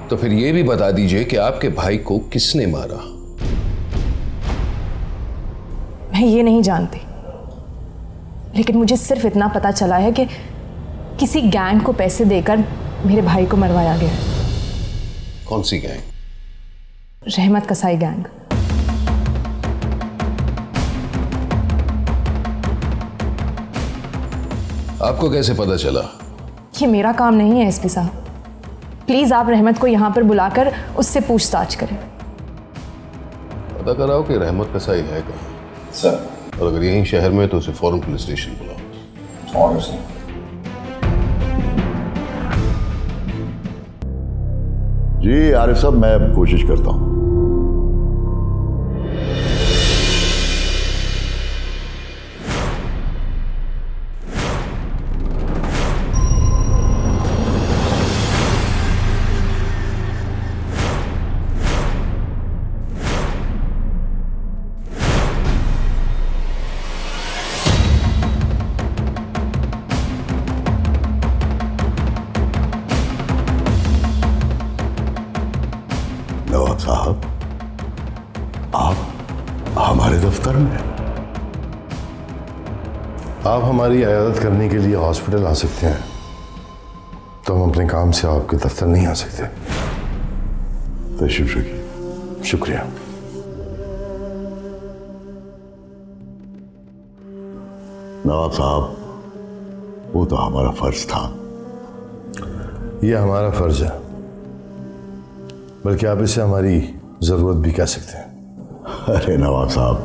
तो फिर यह भी बता दीजिए कि आपके भाई को किसने मारा। मैं ये नहीं जानती, लेकिन मुझे सिर्फ इतना पता चला है कि किसी गैंग को पैसे देकर मेरे भाई को मरवाया गया है। कौन सी गैंग? रहमत कसाई गैंग। आपको कैसे पता चला? ये मेरा काम नहीं है एसपी साहब। प्लीज आप रहमत को यहां पर बुलाकर उससे पूछताछ करें। पता कराओ कि रहमत कसाई है कहाँ सर। और अगर यहीं शहर में तो उसे फौरन पुलिस स्टेशन बुलाओ। Order sir. जी आरिफ साहब, मैं कोशिश करता हूं। नवाब साहब, आप हमारे दफ्तर में? आप हमारी इयादत करने के लिए हॉस्पिटल आ सकते हैं, तो हम अपने काम से आपके दफ्तर नहीं आ सकते। तशरीफ रखिए। शुक्रिया। नवाब साहब, वो तो हमारा फर्ज था। यह हमारा फर्ज है, बल्कि आप इसे हमारी जरूरत भी कह सकते हैं। अरे नवाब साहब,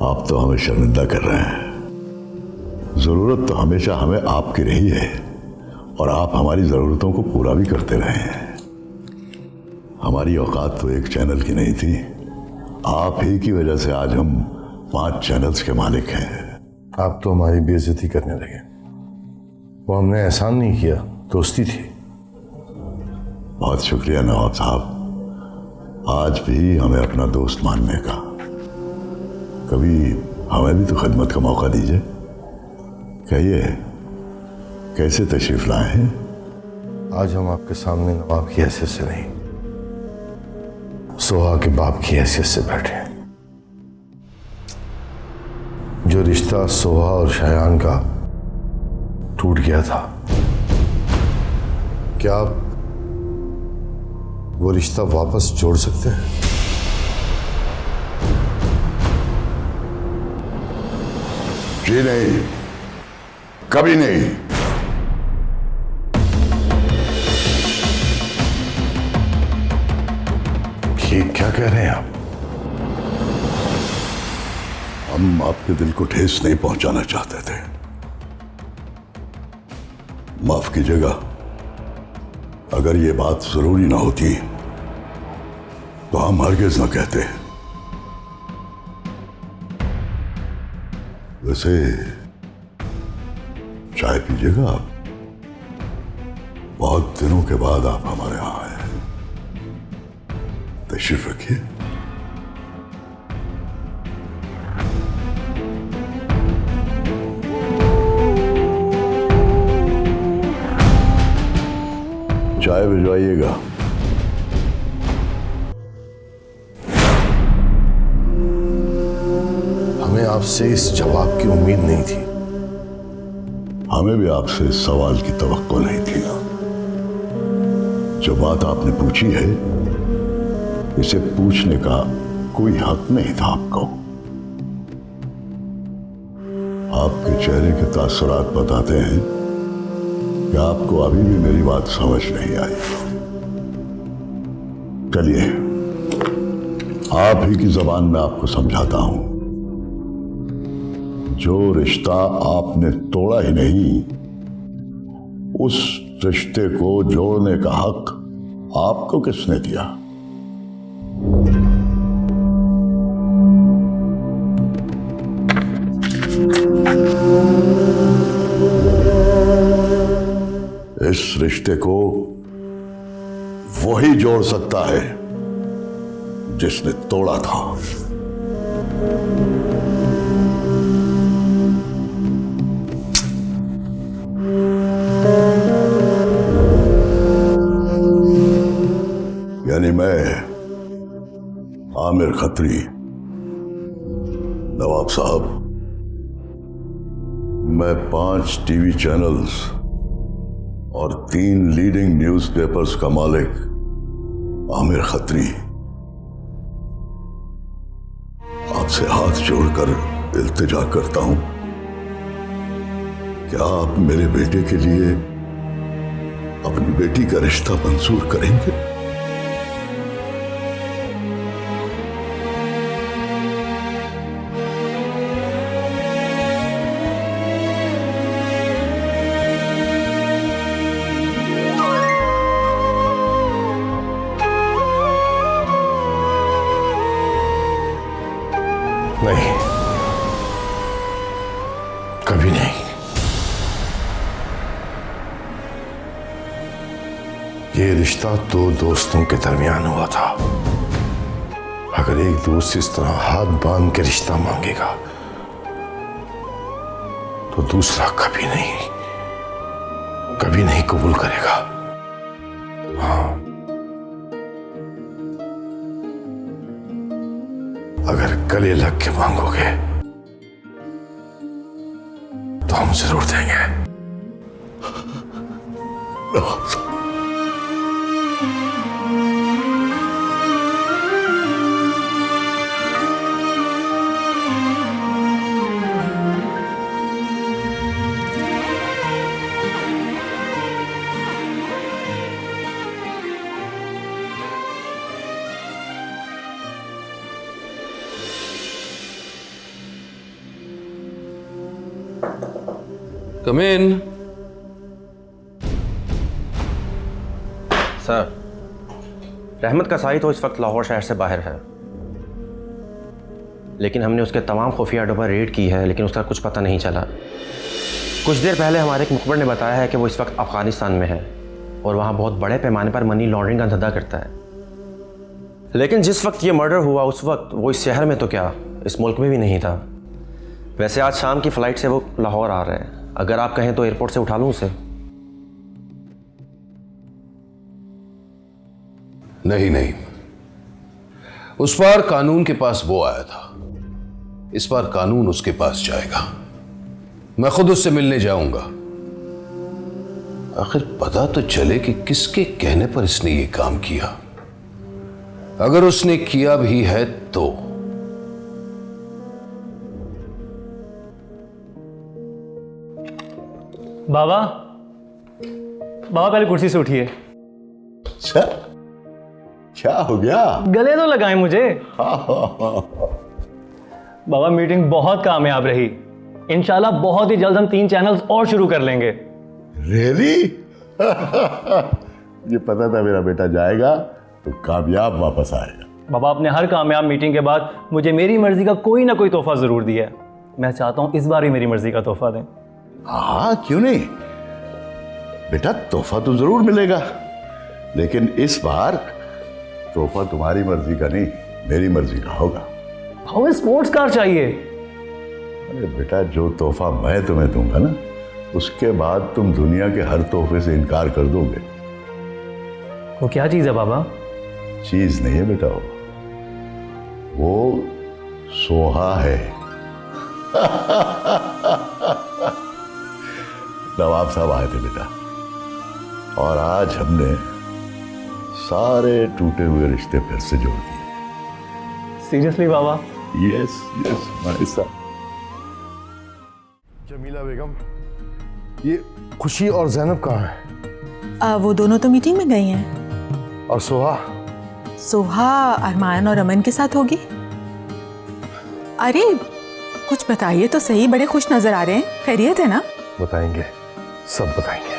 आप तो हमें शर्मिंदा कर रहे हैं। जरूरत तो हमेशा हमें आपकी रही है और आप हमारी जरूरतों को पूरा भी करते रहे हैं। हमारी औकात तो एक चैनल की नहीं थी। आप ही की वजह से आज हम 5 चैनल्स के मालिक हैं। आप तो हमारी बेइज्जती करने लगे। वो हमने एहसान नहीं किया, दोस्ती थी। बहुत शुक्रिया नवाब साहब, आज भी हमें अपना दोस्त मानने का। कभी हमें भी तो खिदमत का मौका दीजिए। कहिए, कैसे तशरीफ लाए हैं? आज हम आपके सामने नवाब की हैसियत से नहीं, सोहा के बाप की हैसियत से बैठे हैं। जो रिश्ता सोहा और शायान का टूट गया था, क्या आप वो रिश्ता वापस जोड़ सकते हैं? जी नहीं, कभी नहीं। ये क्या कह रहे हैं आप? हम आपके दिल को ठेस नहीं पहुंचाना चाहते थे। माफ कीजिएगा, अगर ये बात जरूरी ना होती तो हम हरगिज ना कहते। वैसे चाय पीजिएगा आप? बहुत दिनों के बाद आप हमारे यहां आए हैं। तशरीफ रखिए। चाय भिजवाइएगा। हमें आपसे इस जवाब की उम्मीद नहीं थी। हमें भी आपसे इस सवाल की तवक्को नहीं थी ना। जो बात आपने पूछी है, इसे पूछने का कोई हक नहीं था आपको। आपके चेहरे के तासुरात बताते हैं कि आपको अभी भी मेरी बात समझ नहीं आई। चलिए, आप ही की जबान में आपको समझाता हूं। जो रिश्ता आपने तोड़ा ही नहीं, उस रिश्ते को जोड़ने का हक आपको किसने दिया? इस रिश्ते को वही जोड़ सकता है जिसने तोड़ा था। खत्री। नवाब साहब, मैं 5 टीवी चैनल्स और 3 लीडिंग न्यूज़पेपर्स का मालिक आमिर खत्री आपसे हाथ जोड़कर इल्तिजा करता हूं, क्या आप मेरे बेटे के लिए अपनी बेटी का रिश्ता मंजूर करेंगे? नहीं, कभी नहीं। ये रिश्ता 2 दोस्तों के दरमियान हुआ था। अगर एक दोस्त इस तरह हाथ बांध के रिश्ता मांगेगा तो दूसरा कभी नहीं कबूल करेगा। हाँ, अगर गले लग के मांगोगे तो हम जरूर देंगे। Come in. सर, रहमत का साई तो इस वक्त लाहौर शहर से बाहर है, लेकिन हमने उसके तमाम खुफिया अड्डों पर रेड की है, लेकिन उसका कुछ पता नहीं चला। कुछ देर पहले हमारे एक मुखबिर ने बताया है कि वो इस वक्त अफगानिस्तान में है और वहाँ बहुत बड़े पैमाने पर मनी लॉन्ड्रिंग का धंधा करता है। लेकिन जिस वक्त ये मर्डर हुआ उस वक्त वो इस शहर में तो क्या, इस मुल्क में भी नहीं था। वैसे आज शाम की फ़्लाइट से वो लाहौर आ रहे हैं। अगर आप कहें तो एयरपोर्ट से उठा लूँ उसे? नहीं, उस बार कानून के पास वो आया था, इस बार कानून उसके पास जाएगा। मैं खुद उससे मिलने जाऊंगा। आखिर पता तो चले कि किसके कहने पर इसने ये काम किया। अगर उसने किया भी है तो बाबा पहले कुर्सी से उठिए। अच्छा, क्या हो गया? गले तो लगाएं मुझे। बाबा मीटिंग बहुत कामयाब रही। इंशाल्लाह बहुत ही जल्द हम 3 चैनल्स और शुरू कर लेंगे। रियली? ये पता था मेरा बेटा जाएगा तो कामयाब वापस आएगा। बाबा अपने हर कामयाब मीटिंग के बाद मुझे मेरी मर्जी का कोई ना कोई तोहफा जरूर दिया है। मैं चाहता हूं इस बार भी मेरी मर्जी का तोहफा दें। हाँ, क्यों नहीं बेटा, तोहफा तो जरूर मिलेगा, लेकिन इस बार तोहफा तुम्हारी मर्जी का नहीं, मेरी मर्जी का होगा। हमें स्पोर्ट्स कार चाहिए। अरे बेटा, जो तोहफा मैं तुम्हें दूंगा ना, उसके बाद तुम दुनिया के हर तोहफे से इनकार कर दोगे। वो क्या चीज है बाबा? चीज नहीं है बेटा, वो सोहा है। नवाब साहब आए थे बेटा, और आज हमने सारे टूटे हुए रिश्ते फिर से जोड़ दिए। सीरियसली बाबा? यस भाई साहब। जमीला बेगम, ये खुशी और जैनब कहाँ हैं? वो दोनों तो मीटिंग में गई हैं। और सोहा? सोहा अरमान और अमन के साथ होगी। अरे कुछ बताइए तो सही, बड़े खुश नजर आ रहे हैं। खैरियत है ना? बताएंगे, सब बताएंगे।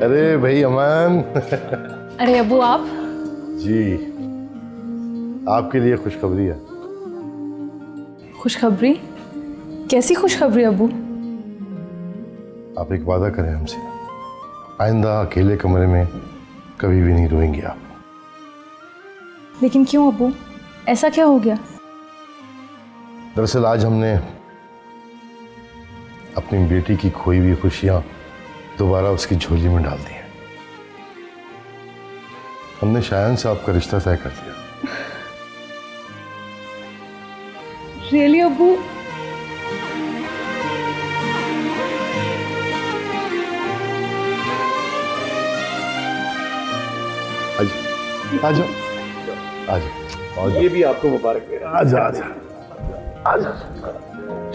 अरे भाई अमन। अरे अबू आप? जी, आपके लिए खुशखबरी है। खुशखबरी? कैसी खुशखबरी अबू? आप एक वादा करें हमसे, आइंदा अकेले कमरे में कभी भी नहीं रोएंगे आप। लेकिन क्यों अबू, ऐसा क्या हो गया? दरअसल आज हमने अपनी बेटी की खोई हुई खुशियां दोबारा उसकी झोली में डाल दी हैं। हमने शायन से आपका रिश्ता तय कर दिया। रियली अब्बू? आ जाओ आ जाओ। ये भी आपको मुबारक है। आजा आजा आजा,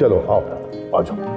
चलो आओ आ जाओ।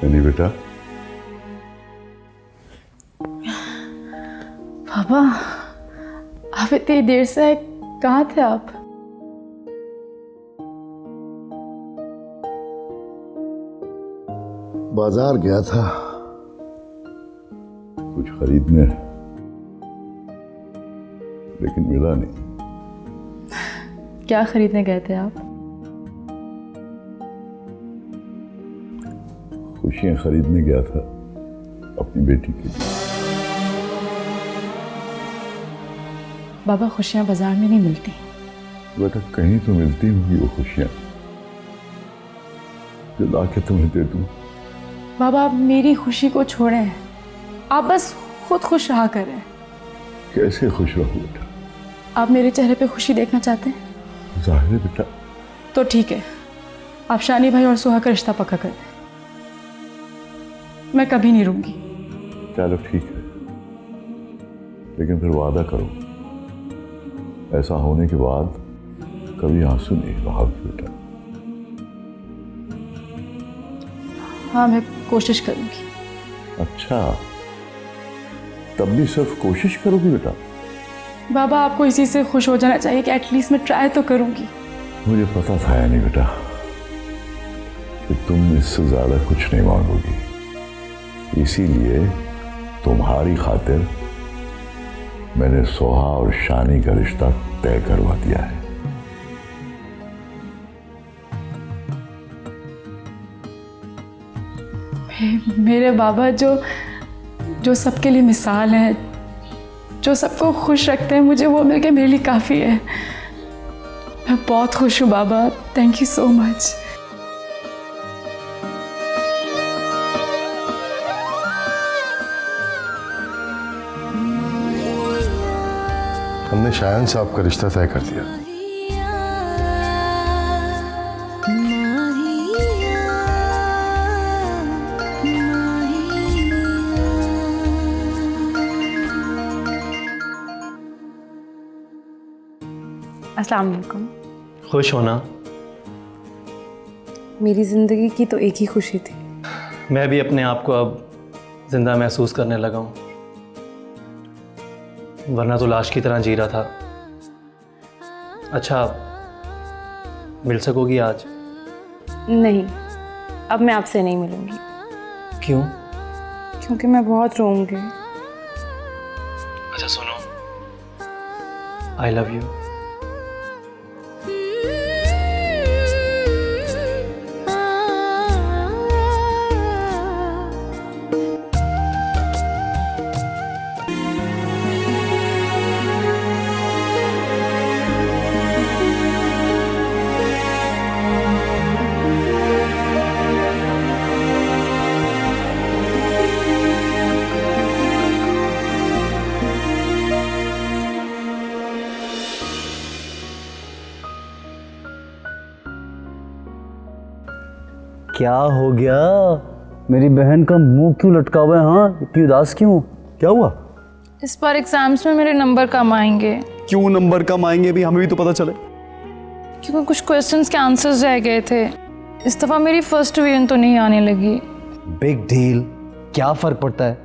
नहीं बेटा। पापा, आप इतनी देर से आए, कहाँ थे आप? बाजार गया था कुछ खरीदने, लेकिन मिला नहीं। क्या खरीदने गए थे आप? खुशियां खरीदने गया था अपनी बेटी के लिए। बाबा, खुशियां बाजार में नहीं मिलती। बेटा, कहीं तो मिलती होंगी वो खुशियां जो लाके तुम्हें दे दूं। बाबा, आप मेरी खुशी को छोड़ें, आप बस खुद खुश रहा करें। कैसे खुश रहूं बेटा? आप मेरे चेहरे पे खुशी देखना चाहते हैं? जाहिर है बेटा। तो ठीक है, आप शानी भाई और सुहा का रिश्ता पक्का कर दें। मैं कभी नहीं रूंगी। चलो ठीक है, लेकिन फिर वादा करो ऐसा होने के बाद कभी आंसू नहीं बहाओगे बेटा। हाँ, मैं कोशिश करूंगी। अच्छा, तब भी सिर्फ कोशिश करोगी बेटा? बाबा, आपको इसी से खुश हो जाना चाहिए कि एटलीस्ट मैं ट्राई तो करूंगी। मुझे पता था या नहीं बेटा कि तुम इससे ज्यादा कुछ नहीं मांगोगी, इसीलिए तुम्हारी खातिर मैंने सोहा और शानी का रिश्ता तय करवा दिया है। मेरे बाबा जो सबके लिए मिसाल है, जो सबको खुश रखते हैं, मुझे वो मिलके मेरे लिए काफ़ी है। मैं बहुत खुश हूँ बाबा, थैंक यू सो मच। हमने शायन से आपका रिश्ता तय कर दिया। अस्सलाम वालेकुम। खुश होना। मेरी ज़िंदगी की तो एक ही खुशी थी। मैं भी अपने आप को अब जिंदा महसूस करने लगा हूँ, वरना तो लाश की तरह जी रहा था। अच्छा, मिल सकोगी आज? नहीं, अब मैं आपसे नहीं मिलूंगी। क्यों? क्योंकि मैं बहुत रोऊंगी। अच्छा सुनो, आई लव यू। क्या हो गया? मेरी बहन का मुंह क्यों लटका हुआ है? हाँ, इतनी उदास क्यों? क्या हुआ? इस बार एग्जाम्स में मेरे नंबर कम आएंगे। क्यों नंबर कम आएंगे? अभी हमें भी तो पता चले। क्योंकि कुछ क्वेश्चंस के आंसर्स रह गए थे। इस दफ़ा मेरी फर्स्ट डिवीजन तो नहीं आने लगी। बिग डील, क्या फर्क पड़ता है?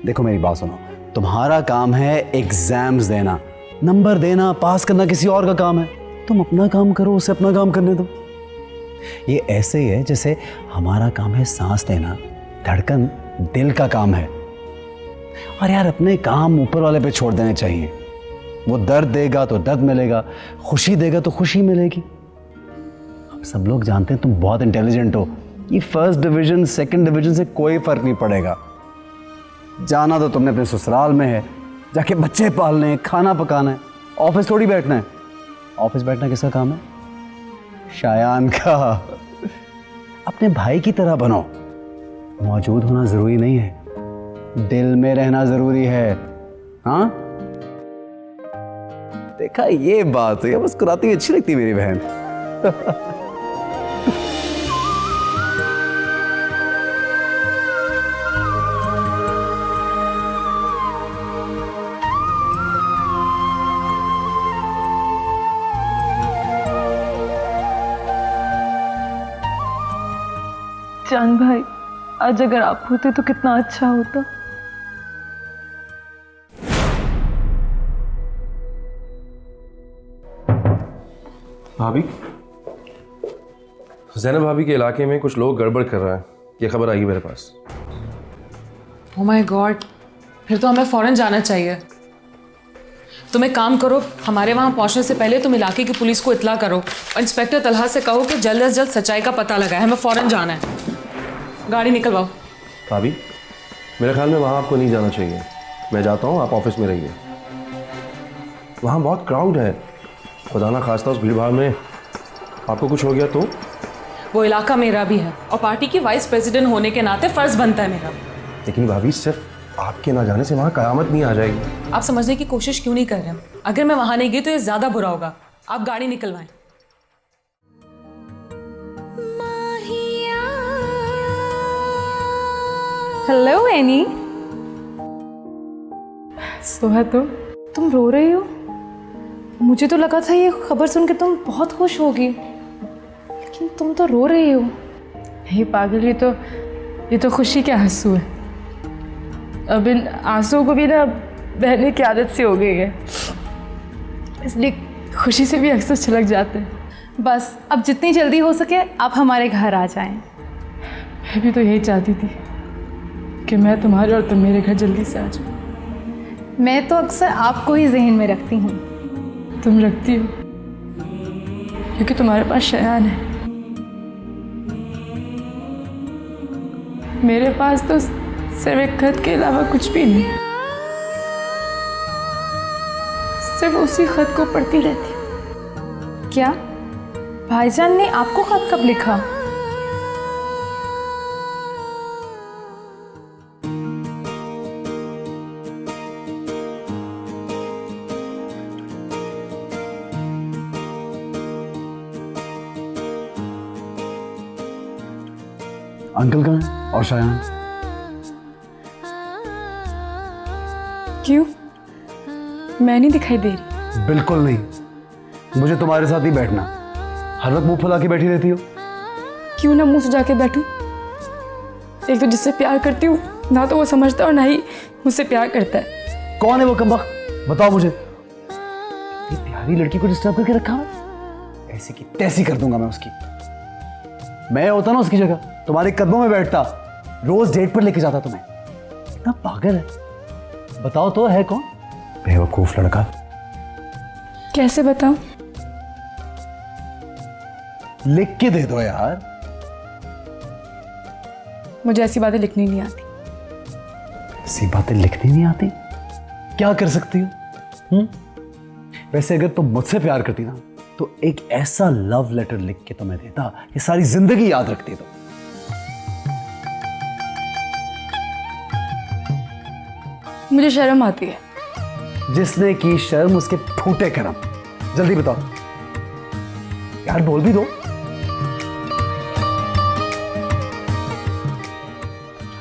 देखो मेरी बात सुनो, तुम्हारा काम है एग्जाम्स देना, नंबर देना, पास करना किसी और का काम है। तुम अपना काम करो, उसे अपना काम करने दो। ये ऐसे ही है जैसे हमारा काम है सांस लेना, धड़कन दिल का काम है। और यार अपने काम ऊपर वाले पे छोड़ देने चाहिए। वो दर्द देगा तो दर्द मिलेगा, खुशी देगा तो खुशी मिलेगी। अब सब लोग जानते हैं तुम बहुत इंटेलिजेंट हो, ये फर्स्ट डिवीजन सेकंड डिवीजन से कोई फर्क नहीं पड़ेगा। जाना तो तुमने अपने ससुराल में है, जाके बच्चे पालने हैं, खाना पकाना है, ऑफिस थोड़ी बैठना है। ऑफिस बैठना किसका काम है? शायान का। अपने भाई की तरह बनो। मौजूद होना जरूरी नहीं है, दिल में रहना जरूरी है। हाँ देखा, ये बात है, मुस्कुराती हुई अच्छी लगती है मेरी बहन। चांद भाई, आज अगर आप होते तो कितना अच्छा होता। भाभी, ज़ैनब भाभी के इलाके में कुछ लोग गड़बड़ कर रहे हैं, ये खबर आई मेरे पास। ओह माय गॉड, फिर तो हमें फौरन जाना चाहिए। तुम एक काम करो, हमारे वहाँ पहुँचने से पहले तुम इलाके की पुलिस को इत्तला करो और इंस्पेक्टर तलहा से कहो कि जल्द से जल्द सच्चाई का पता लगाए। हमें फौरन जाना है। गाड़ी निकलवाओ। भाभी, मेरे ख्याल में वहाँ आपको नहीं जाना चाहिए। मैं जाता हूँ, आप ऑफिस में रहिए। वहाँ बहुत क्राउड है, खुदा ना खास्ता उस भीड़ भाड़ में आपको कुछ हो गया तो? वो इलाका मेरा भी है और पार्टी की वाइस प्रेसिडेंट होने के नाते फ़र्ज़ बनता है मेरा। लेकिन भाभी, सिर्फ आपके ना जाने से वहाँ कयामत नहीं आ जाएगी। आप समझने की कोशिश क्यों नहीं कर रहे हैं? अगर मैं वहाँ नहीं गई तो ये ज़्यादा बुरा होगा। आप गाड़ी निकलवाएं। Hello any. सोहा, तुम रो रही हो? मुझे तो लगा था ये खबर सुन के तुम बहुत खुश होगी, लेकिन तुम तो रो रही हो। ये पागल, ये तो खुशी के आंसू है। अब इन आंसुओं को भी ना बहने की आदत सी हो गई है, इसलिए खुशी से भी अक्सर छलक जाते हैं। बस अब जितनी जल्दी हो सके आप हमारे घर आ जाएं। मैं भी तो यही चाहती थी कि मैं तुम्हारे और तुम मेरे घर जल्दी से आ जाओ। मैं तो अक्सर आपको ही जहन में रखती हूँ। तुम रखती हो क्योंकि तुम्हारे पास शयान है, मेरे पास तो सिर्फ एक खत के अलावा कुछ भी नहीं। सिर्फ उसी खत को पढ़ती रहती। क्या भाईजान ने आपको खत कब लिखा? अंकल कहाँ हैं और शायान? क्यों, मैं नहीं दिखाई दे रही? बिल्कुल नहीं, मुझे तुम्हारे साथ ही बैठना। हर वक्त मुंह फुला के बैठी रहती हो। क्यों ना मुंह सुजा के बैठूं? एक तो जिससे प्यार करती हूँ ना तो वो समझता और ना ही मुझसे प्यार करता है। कौन है वो कमबख्त? बताओ मुझे। ये प्यारी लड़की को डिस्टर्ब करके रखा है, ऐसी की तैसी कर दूंगा मैं उसकी। मैं होता ना उसकी जगह, तुम्हारे कदमों में बैठता, रोज डेट पर लेके जाता तुम्हें। इतना पागल है। बताओ तो है कौन? बेवकूफ लड़का। कैसे बताऊं? लिख के दे दो यार। मुझे ऐसी बातें लिखनी नहीं आती। ऐसी बातें लिखनी नहीं आती? क्या कर सकती हो? वैसे अगर तुम मुझसे प्यार करती ना तो एक ऐसा लव लेटर लिख के तुम्हें देता, ये सारी जिंदगी याद रखती। तो मुझे शर्म आती है। जिसने की शर्म उसके फूटे करम। जल्दी बताओ यार, बोल भी दो।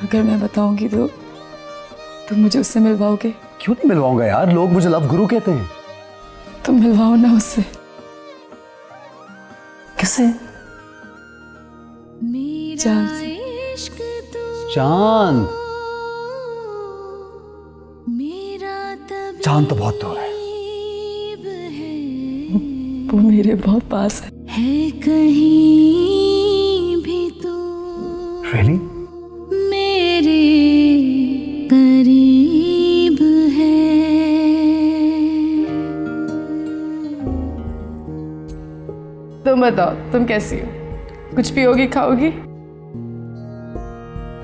अगर मैं बताऊंगी तो तुम मुझे उससे मिलवाओगे? क्यों नहीं मिलवाऊंगा यार, लोग मुझे लव गुरु कहते हैं। तुम मिलवाओ ना उससे। किससे? चांद से। चांद? चांद तो बहुत दूर है। वो मेरे बहुत पास है। कहीं भी तू Really? मेरे करीब है। तुम बताओ, तुम कैसी हो? कुछ पियोगी, खाओगी?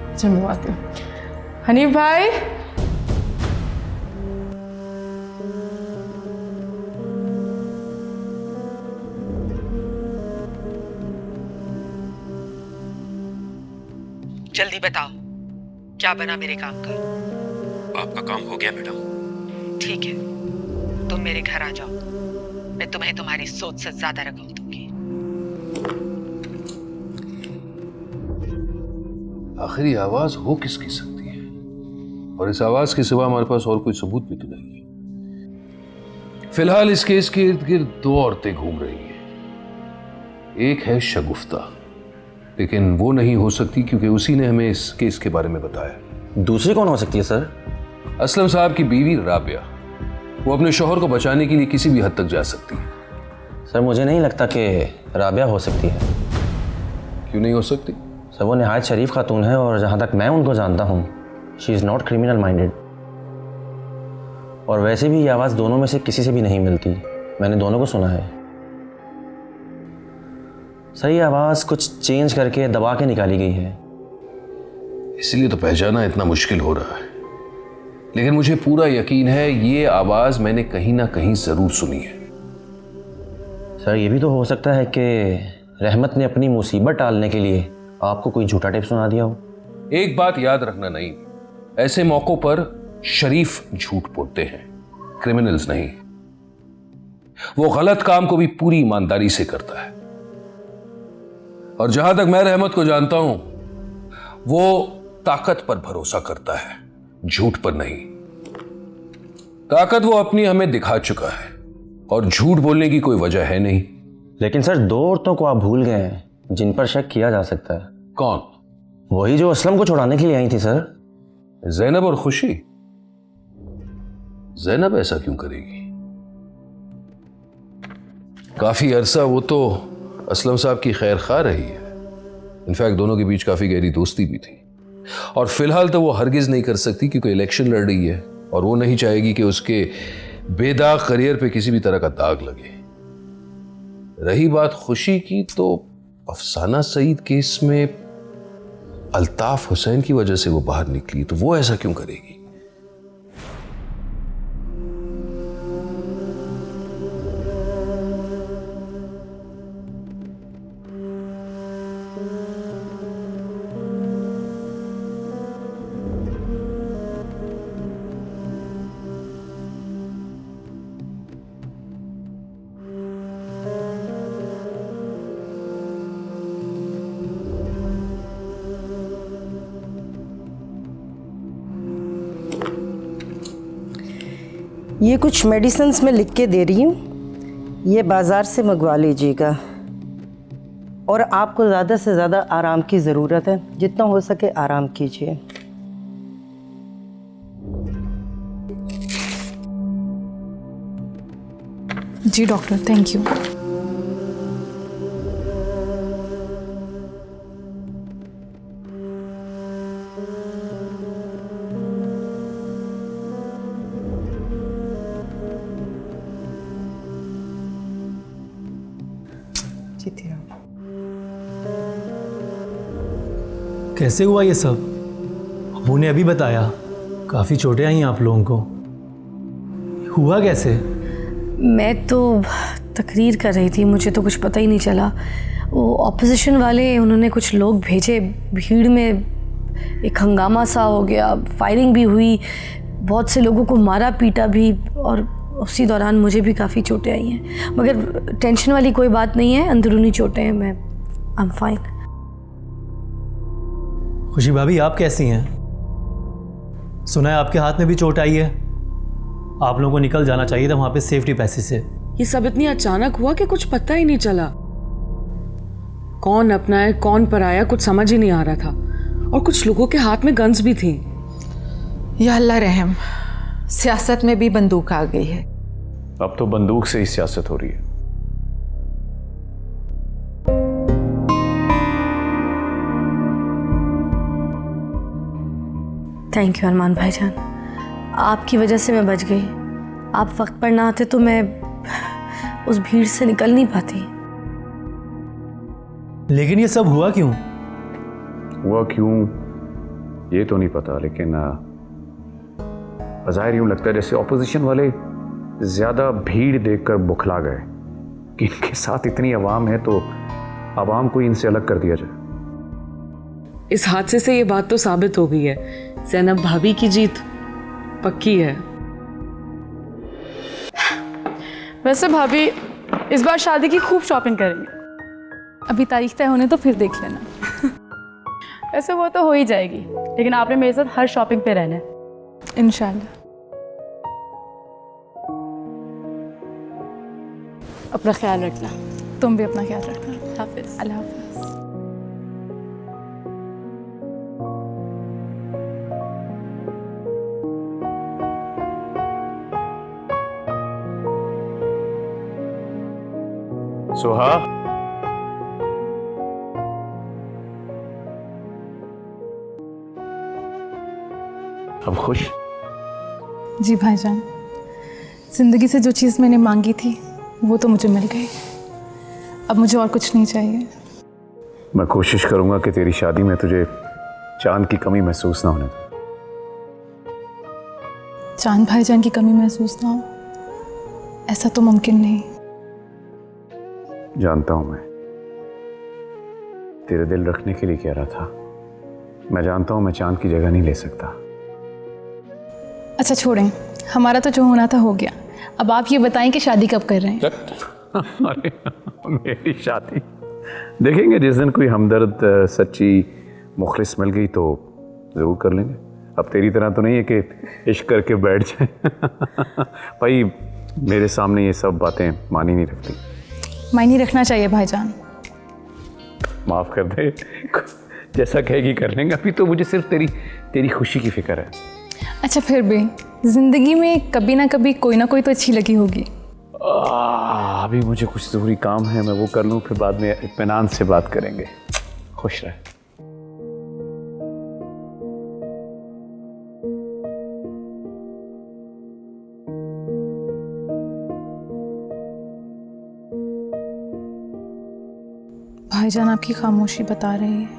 अच्छा, मैं आती हूँ। हनीफ भाई, जल्दी बताओ, क्या बना मेरे काम का? आपका काम हो गया मैडम। ठीक है, तुम मेरे घर आ जाओ, मैं तुम्हें तुम्हारी सोच से ज्यादा रकम दूंगी। आखिर ये आवाज हो किसकी सकती है? और इस आवाज के सिवा हमारे पास और कोई सबूत भी तो नहीं है। फिलहाल इस केस के इर्द गिर्द दो औरतें घूम रही हैं। एक है शगुफ्ता, लेकिन वो नहीं हो सकती क्योंकि उसी ने हमें इस केस के बारे में बताया। दूसरी कौन हो सकती है सर? असलम साहब की बीवी राबिया। वो अपने शौहर को बचाने के लिए किसी भी हद तक जा सकती है। सर मुझे नहीं लगता कि राबिया हो सकती है। क्यों नहीं हो सकती? सर वो नहायत शरीफ खातून है और जहाँ तक मैं उनको जानता हूँ, she is not criminal minded. और वैसे भी ये आवाज़ दोनों में से किसी से भी नहीं मिलती, मैंने दोनों को सुना है। सर ये आवाज़ कुछ चेंज करके दबा के निकाली गई है, इसलिए तो पहचाना इतना मुश्किल हो रहा है। लेकिन मुझे पूरा यकीन है ये आवाज़ मैंने कहीं ना कहीं ज़रूर सुनी है। सर ये भी तो हो सकता है कि रहमत ने अपनी मुसीबत टालने के लिए आपको कोई झूठा टिप सुना दिया हो। एक बात याद रखना, नहीं, ऐसे मौकों पर शरीफ झूठ बोलते हैं, क्रिमिनल्स नहीं। वो गलत काम को भी पूरी ईमानदारी से करता है। और जहां तक मैं रहमत को जानता हूं, वो ताकत पर भरोसा करता है, झूठ पर नहीं। ताकत वो अपनी हमें दिखा चुका है और झूठ बोलने की कोई वजह है नहीं। लेकिन सर दो औरतों को आप भूल गए हैं जिन पर शक किया जा सकता है। कौन? वही जो असलम को छुड़ाने के लिए आई थी सर, ज़ैनब और खुशी। ज़ैनब ऐसा क्यों करेगी? काफी अरसा वो तो असलम साहब की खैर खा रही है। इनफैक्ट दोनों के बीच काफी गहरी दोस्ती भी थी। और फिलहाल तो वो हरगिज नहीं कर सकती क्योंकि इलेक्शन लड़ रही है और वो नहीं चाहेगी कि उसके बेदाग करियर पे किसी भी तरह का दाग लगे। रही बात खुशी की, तो अफसाना सईद केस में अल्ताफ हुसैन की वजह से वो बाहर निकली, तो वो ऐसा क्यों करेगी? ये कुछ मेडिसिन्स मैं लिख के दे रही हूँ, ये बाज़ार से मंगवा लीजिएगा। और आपको ज़्यादा से ज़्यादा आराम की ज़रूरत है, जितना हो सके आराम कीजिए। जी डॉक्टर, थैंक यू। कैसे हुआ ये सब? अबू ने अभी बताया, काफ़ी चोटें आई आप लोगों को। हुआ कैसे? मैं तो तकरीर कर रही थी, मुझे तो कुछ पता ही नहीं चला। वो ऑपोजिशन वाले, उन्होंने कुछ लोग भेजे, भीड़ में एक हंगामा सा हो गया, फायरिंग भी हुई, बहुत से लोगों को मारा पीटा भी, और उसी दौरान मुझे भी काफ़ी चोटें आई हैं। मगर टेंशन वाली कोई बात नहीं है, अंदरूनी चोटें हैं, मैं आई एम फाइन। खुशी भाभी आप कैसी हैं? सुना है आपके हाथ में भी चोट आई है। आप लोगों को निकल जाना चाहिए था वहां पे सेफ्टी पैसे से। ये सब इतनी अचानक हुआ कि कुछ पता ही नहीं चला। कौन अपना है कौन पराया कुछ समझ ही नहीं आ रहा था, और कुछ लोगों के हाथ में गन्स भी थी। या अल्लाह रहम, सियासत में भी बंदूक आ गई है। अब तो बंदूक से ही सियासत हो रही है। थैंक यू अरमान भाईजान, आपकी वजह से मैं बच गई। आप वक्त पर ना आते तो मैं उस भीड़ से निकल नहीं पाती। लेकिन ये सब हुआ क्यों? हुआ क्यों ये तो नहीं पता, लेकिन बज़ाहिर यूं लगता है जैसे ऑपोजिशन वाले ज्यादा भीड़ देखकर बुखला गए कि इनके साथ इतनी आवाम है तो आवाम को इनसे अलग कर दिया जाए। इस हादसे से ये बात तो साबित हो गई है, ज़ैनब भाभी की जीत पक्की है। वैसे भाभी इस बार शादी की खूब शॉपिंग करेंगे। अभी तारीख तय होने तो फिर देख लेना। वैसे वो तो हो ही जाएगी, लेकिन आपने मेरे साथ हर शॉपिंग पे रहना है इंशाल्लाह। अपना ख्याल रखना। तुम भी अपना ख्याल रखना। हाफिज। अल्लाह हाफिज। सुहा, अब खुश? जी भाईजान, जिंदगी से जो चीज़ मैंने मांगी थी वो तो मुझे मिल गई। अब मुझे और कुछ नहीं चाहिए। मैं कोशिश करूंगा कि तेरी शादी में तुझे चांद की कमी महसूस ना होने दो। चांद भाईजान की कमी महसूस ना हो, ऐसा तो मुमकिन नहीं। जानता हूं मैं तेरे दिल रखने के लिए कह रहा था। मैं जानता हूं मैं चांद की जगह नहीं ले सकता। अच्छा छोड़ें, हमारा तो जो होना था हो गया। अब आप ये बताएं कि शादी कब कर रहे हैं? अरे मेरी शादी देखेंगे जिस दिन कोई हमदर्द सच्ची मुखलिस मिल गई तो ज़रूर कर लेंगे। अब तेरी तरह तो नहीं है कि इश्क करके बैठ जाए। भाई मेरे सामने ये सब बातें मानी नहीं रखती। मायने रखना चाहिए भाईजान। माफ़ कर दे, जैसा कहेगी कर लेंगे। अभी तो मुझे सिर्फ तेरी खुशी की फिक्र है। अच्छा फिर भी जिंदगी में कभी ना कभी कोई ना कोई तो अच्छी लगी होगी। अभी मुझे कुछ ज़रूरी काम है, मैं वो कर लूँ, फिर बाद में इत्मीनान से बात करेंगे। खुश रहे। भाईजान आपकी खामोशी बता रही है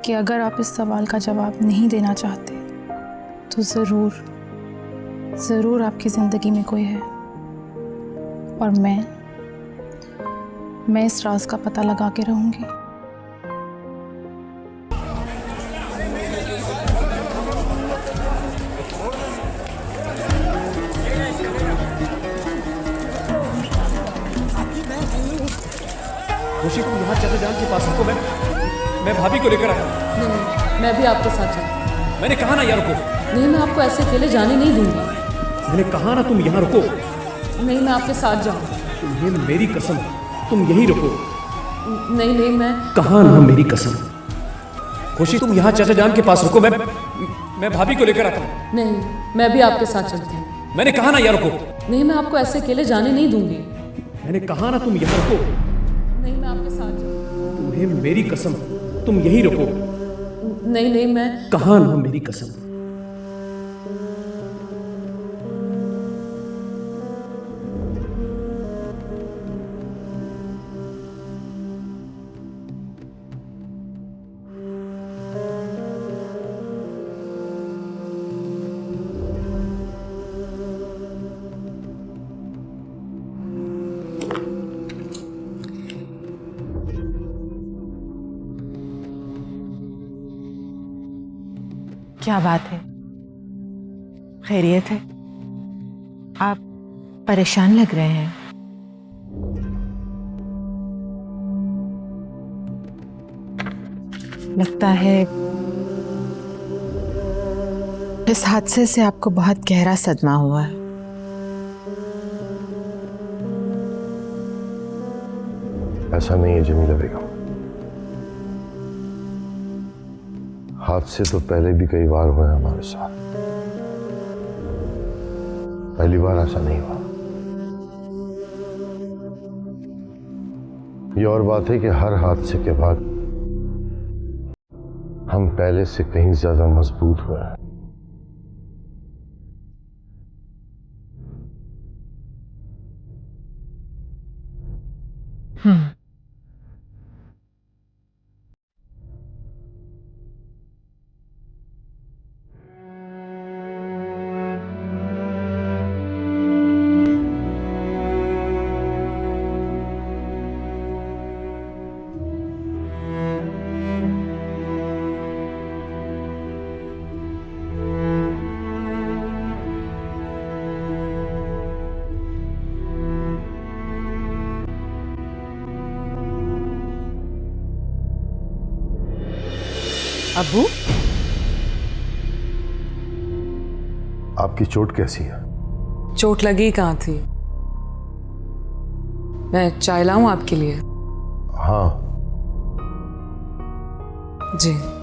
कि अगर आप इस सवाल का जवाब नहीं देना चाहते तो ज़रूर आपकी ज़िंदगी में कोई है, और मैं इस राज का पता लगा के रहूँगी। खुशी तुम यहाँ चाचा जान के पास रुको, मैं भाभी को लेकर आया। नहीं, मैं भी आपके साथ चलती। मैंने कहा ना यहाँ रुको। नहीं, मैं आपको ऐसे अकेले जाने नहीं दूंगी। मैंने कहा ना तुम यहाँ रुको। नहीं, मैं आपके साथ जाऊंगी। तुम्हें मेरी कसम, तुम यहीं रुको। नहीं, मैं कहा ना मेरी कसम। खुशी तुम यहाँ चाचा जान के पास रुको, मैं भाभी को लेकर आता हूँ। नहीं, मैं भी आपके साथ चलती हूँ। मैंने कहा ना यहाँ रुको। नहीं, मैं आपको ऐसे अकेले जाने नहीं दूंगी। मैंने कहा ना तुम यहाँ रुको। नहीं, मैं आपके साथ जाऊंगी। तुम्हें मेरी कसम, तुम यहीं रुको। नहीं, मैं कहा ना मेरी कसम। क्या बात है? खैरियत है? आप परेशान लग रहे हैं। लगता है इस हादसे से आपको बहुत गहरा सदमा हुआ है। ऐसा नहीं है जमीला बेगम, हादसे तो पहले भी कई बार हुए हमारे साथ, पहली बार ऐसा नहीं हुआ। ये और बात है कि हर हादसे के बाद हम पहले से कहीं ज्यादा मजबूत हुए हैं। अब्बू, आपकी चोट कैसी है? चोट लगी कहाँ थी? मैं चाय लाऊं आपके लिए? हाँ। जी।